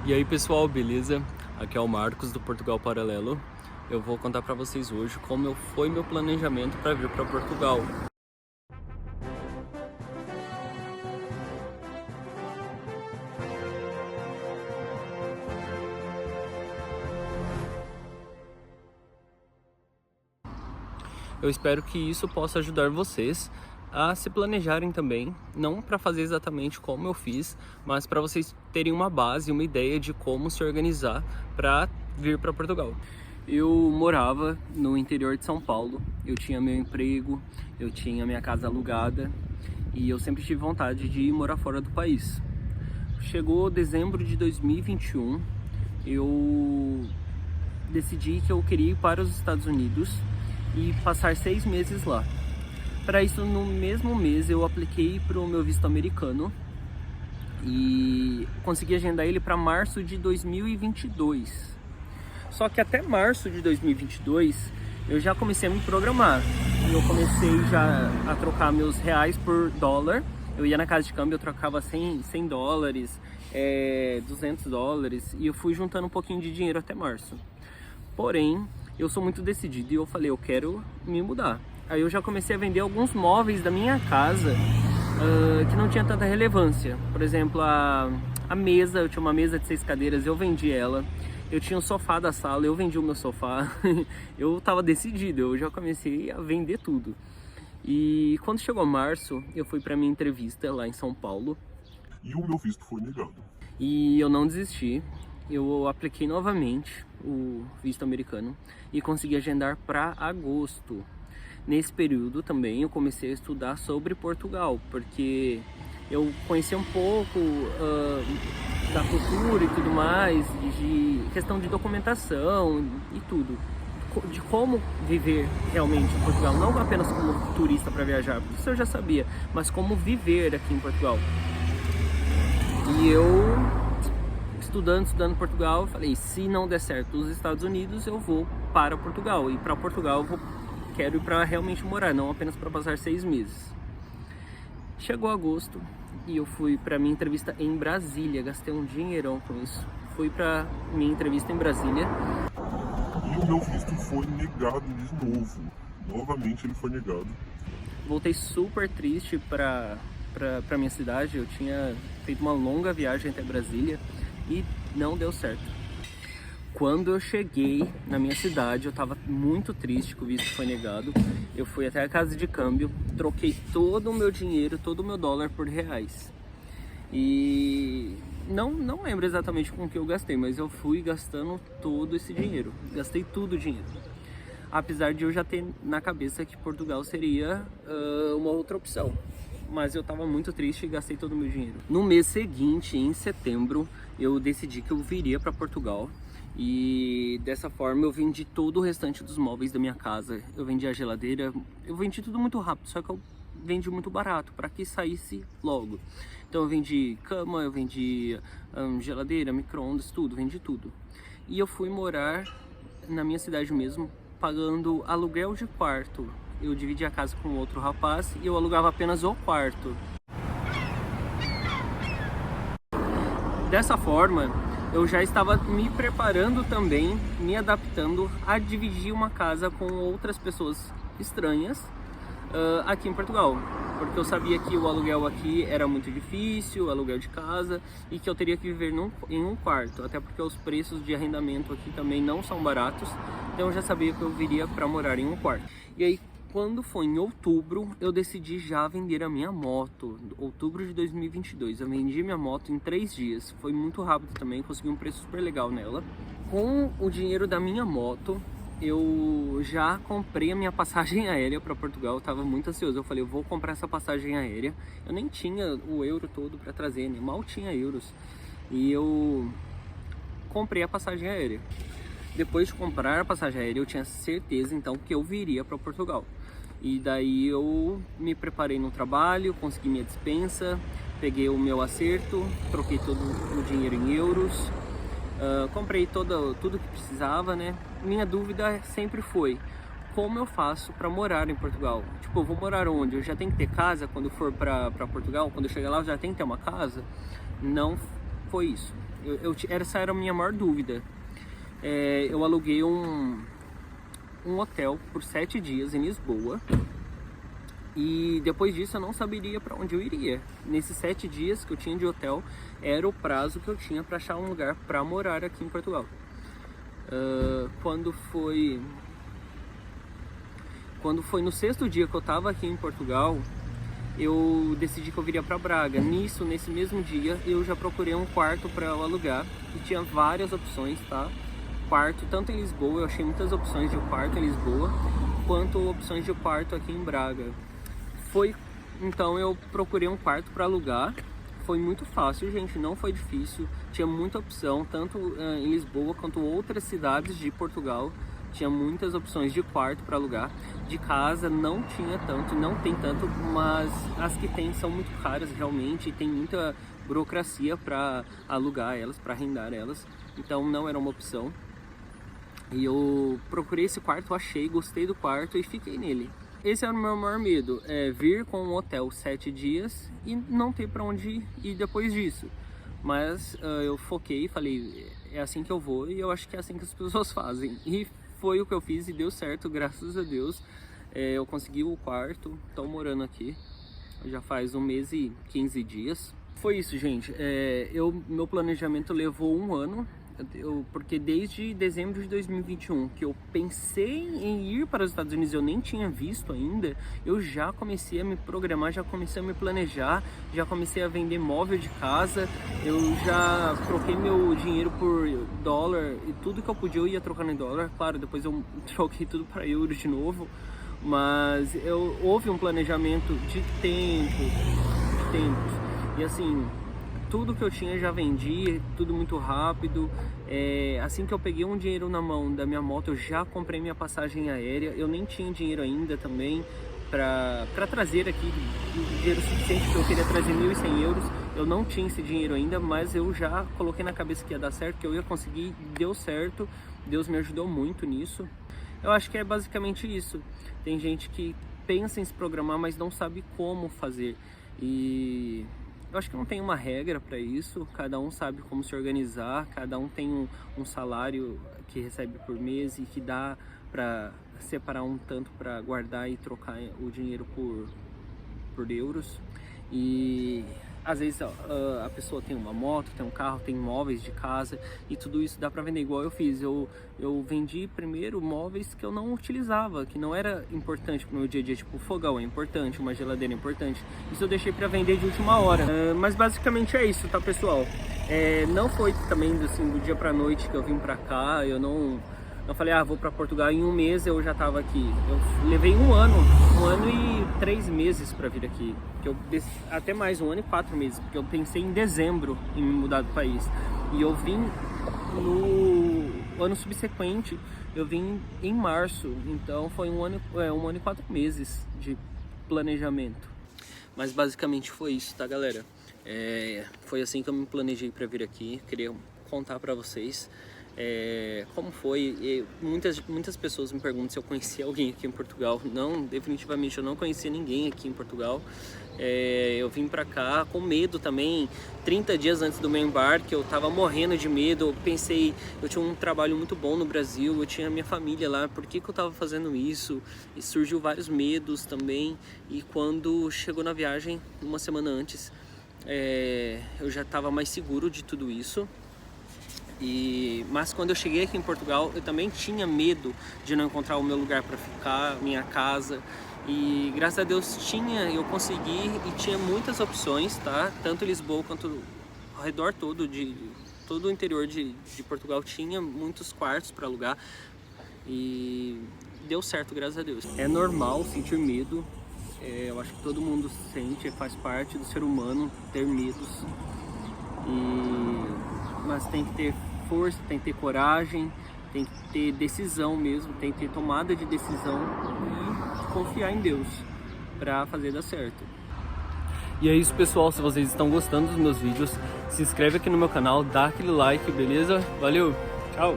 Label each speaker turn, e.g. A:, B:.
A: E aí pessoal, beleza? Aqui é o Marcos do Portugal Paralelo. Eu vou contar pra vocês hoje como foi meu planejamento para vir para Portugal. Eu espero que isso possa ajudar vocês a se planejarem também, não para fazer exatamente como eu fiz, mas para vocês terem uma base, uma ideia de como se organizar para vir para Portugal. Eu morava no interior de São Paulo, eu tinha meu emprego, eu tinha minha casa alugada e eu sempre tive vontade de ir morar fora do país. Chegou dezembro de 2021, eu decidi que eu queria ir para os Estados Unidos e passar 6 meses lá. Para isso, no mesmo mês, eu apliquei para o meu visto americano e consegui agendar ele para março de 2022. Só que até março de 2022 eu já comecei a me programar. Eu comecei já a trocar meus reais por dólar. Eu ia na casa de câmbio, eu trocava 100 dólares, 200 dólares e eu fui juntando um pouquinho de dinheiro até março. Porém, eu sou muito decidido e eu falei, eu quero me mudar. Aí eu já comecei a vender alguns móveis da minha casa que não tinha tanta relevância. Por exemplo, a mesa, eu tinha uma mesa de 6 cadeiras, eu vendi ela. Eu tinha o sofá da sala, eu vendi o meu sofá. Eu estava decidido, eu já comecei a vender tudo. E quando chegou março, eu fui para minha entrevista lá em São Paulo.
B: E o meu visto foi negado.
A: E eu não desisti. Eu apliquei novamente o visto americano e consegui agendar para agosto. Nesse período também eu comecei a estudar sobre Portugal, porque eu conheci um pouco da cultura e tudo mais, de questão de documentação e tudo, de como viver realmente em Portugal, não apenas como turista para viajar, porque isso eu já sabia, mas como viver aqui em Portugal. E eu, estudando Portugal, falei, se não der certo os Estados Unidos, eu vou para Portugal, e para Portugal quero ir para realmente morar, não apenas para passar 6 meses. Chegou agosto e eu fui para minha entrevista em Brasília, gastei um dinheirão com isso. Fui para minha entrevista em Brasília.
B: E o meu visto foi negado de novo. Novamente ele foi negado.
A: Voltei super triste para minha cidade, eu tinha feito uma longa viagem até Brasília e não deu certo. Quando eu cheguei na minha cidade, eu estava muito triste que o visto foi negado. Eu fui até a casa de câmbio, troquei todo o meu dinheiro, todo o meu dólar por reais. E não lembro exatamente com o que eu gastei, mas eu fui gastando todo esse dinheiro. Gastei tudo o dinheiro. Apesar de eu já ter na cabeça que Portugal seria uma outra opção. Mas eu estava muito triste e gastei todo o meu dinheiro. No mês seguinte, em setembro, eu decidi que eu viria para Portugal. E dessa forma eu vendi todo o restante dos móveis da minha casa. Eu vendi a geladeira, eu vendi tudo muito rápido, só que eu vendi muito barato, para que saísse logo. Então eu vendi cama, eu vendi geladeira, micro-ondas, tudo, vendi tudo. E eu fui morar na minha cidade mesmo, pagando aluguel de quarto. Eu dividi a casa com outro rapaz e eu alugava apenas o quarto. Dessa forma, eu já estava me preparando também, me adaptando a dividir uma casa com outras pessoas estranhas aqui em Portugal. Porque eu sabia que o aluguel aqui era muito difícil, o aluguel de casa, e que eu teria que viver em um quarto. Até porque os preços de arrendamento aqui também não são baratos, então eu já sabia que eu viria para morar em um quarto. E aí, quando foi em outubro, eu decidi já vender a minha moto. Outubro de 2022, eu vendi minha moto em 3 dias. Foi muito rápido também, consegui um preço super legal nela. Com o dinheiro da minha moto, eu já comprei a minha passagem aérea para Portugal. Eu tava muito ansioso, eu falei, eu vou comprar essa passagem aérea. Eu nem tinha o euro todo para trazer, né? Mal tinha euros. E eu comprei a passagem aérea. Depois de comprar a passagem aérea, eu tinha certeza então que eu viria para Portugal. E daí eu me preparei no trabalho, consegui minha dispensa, peguei o meu acerto, troquei todo o dinheiro em euros, comprei tudo que precisava, né? Minha dúvida sempre foi, como eu faço para morar em Portugal? Tipo, eu vou morar onde? Eu já tenho que ter casa quando for para Portugal? Quando eu chegar lá, eu já tenho que ter uma casa? Não foi isso. Essa era a minha maior dúvida. Eu aluguei um hotel por 7 dias em Lisboa. E depois disso eu não saberia para onde eu iria. Nesses 7 dias que eu tinha de hotel, era o prazo que eu tinha para achar um lugar para morar aqui em Portugal. Quando foi no 6º dia que eu estava aqui em Portugal, eu decidi que eu viria para Braga. Nesse mesmo dia, eu já procurei um quarto para eu alugar e tinha várias opções, tá? Quarto tanto em Lisboa, eu achei muitas opções de quarto em Lisboa, quanto opções de quarto aqui em Braga. Então eu procurei um quarto para alugar. Foi muito fácil, gente, não foi difícil. Tinha muita opção, tanto em Lisboa quanto outras cidades de Portugal. Tinha muitas opções de quarto para alugar. De casa não tinha tanto, não tem tanto, mas as que tem são muito caras realmente. E tem muita burocracia para alugar elas, para arrendar elas. Então não era uma opção. E eu procurei esse quarto, achei, gostei do quarto e fiquei nele. Esse era o meu maior medo, vir com um hotel 7 dias e não ter para onde ir depois disso. Mas eu foquei e falei, é assim que eu vou e eu acho que é assim que as pessoas fazem. E foi o que eu fiz e deu certo, graças a Deus. Eu consegui o quarto, estou morando aqui já faz 1 mês e 15 dias. Foi isso, gente. Meu planejamento levou 1 ano. Porque desde dezembro de 2021 que eu pensei em ir para os Estados Unidos, eu nem tinha visto ainda, eu já comecei a me programar, já comecei a me planejar, já comecei a vender móvel de casa, eu já troquei meu dinheiro por dólar e tudo que eu podia eu ia trocando em dólar, claro, depois eu troquei tudo para euro de novo, mas houve um planejamento de tempos, e assim, tudo que eu tinha já vendi, tudo muito rápido. Assim que eu peguei um dinheiro na mão da minha moto, eu já comprei minha passagem aérea. Eu nem tinha dinheiro ainda também para trazer aqui dinheiro suficiente, porque eu queria trazer 1.100 euros. Eu não tinha esse dinheiro ainda, mas eu já coloquei na cabeça que ia dar certo, que eu ia conseguir, deu certo. Deus me ajudou muito nisso. Eu acho que é basicamente isso. Tem gente que pensa em se programar, mas não sabe como fazer. E eu acho que não tem uma regra para isso, cada um sabe como se organizar, cada um tem um salário que recebe por mês e que dá para separar um tanto para guardar e trocar o dinheiro por euros. E às vezes a pessoa tem uma moto, tem um carro, tem móveis de casa e tudo isso dá para vender igual eu fiz. Eu vendi primeiro móveis que eu não utilizava, que não era importante para o meu dia a dia, tipo fogão é importante, uma geladeira é importante. Isso eu deixei para vender de última hora. Mas basicamente é isso, tá, pessoal? Não foi também assim do dia para noite que eu vim para cá. Eu não falei, vou para Portugal em 1 mês eu já estava aqui. Eu levei 1 ano e 3 meses para vir aqui. Até mais 1 ano e 4 meses, porque eu pensei em dezembro em me mudar do país. E eu vim no ano subsequente, eu vim em março. Então foi 1 ano e 4 meses de planejamento. Mas basicamente foi isso, tá, galera? Foi assim que eu me planejei para vir aqui. Queria contar para vocês como foi. Muitas pessoas me perguntam se eu conhecia alguém aqui em Portugal. Não, definitivamente eu não conhecia ninguém aqui em Portugal. Eu vim pra cá com medo também. 30 dias antes do meu embarque eu tava morrendo de medo. Eu pensei, eu tinha um trabalho muito bom no Brasil, eu tinha minha família lá, por que eu tava fazendo isso? E surgiu vários medos também. E quando chegou na viagem, 1 semana antes, eu já tava mais seguro de tudo isso. Mas quando eu cheguei aqui em Portugal, eu também tinha medo de não encontrar o meu lugar para ficar, minha casa. E graças a Deus eu consegui e tinha muitas opções, tá? Tanto Lisboa quanto ao redor todo o interior de Portugal tinha muitos quartos para alugar. E deu certo, graças a Deus. É normal sentir medo. Eu acho que todo mundo sente, faz parte do ser humano ter medos. Mas tem que ter força, tem que ter coragem, tem que ter decisão mesmo, tem que ter tomada de decisão e confiar em Deus para fazer dar certo. E é isso, pessoal. Se vocês estão gostando dos meus vídeos, se inscreve aqui no meu canal, dá aquele like, beleza? Valeu, tchau!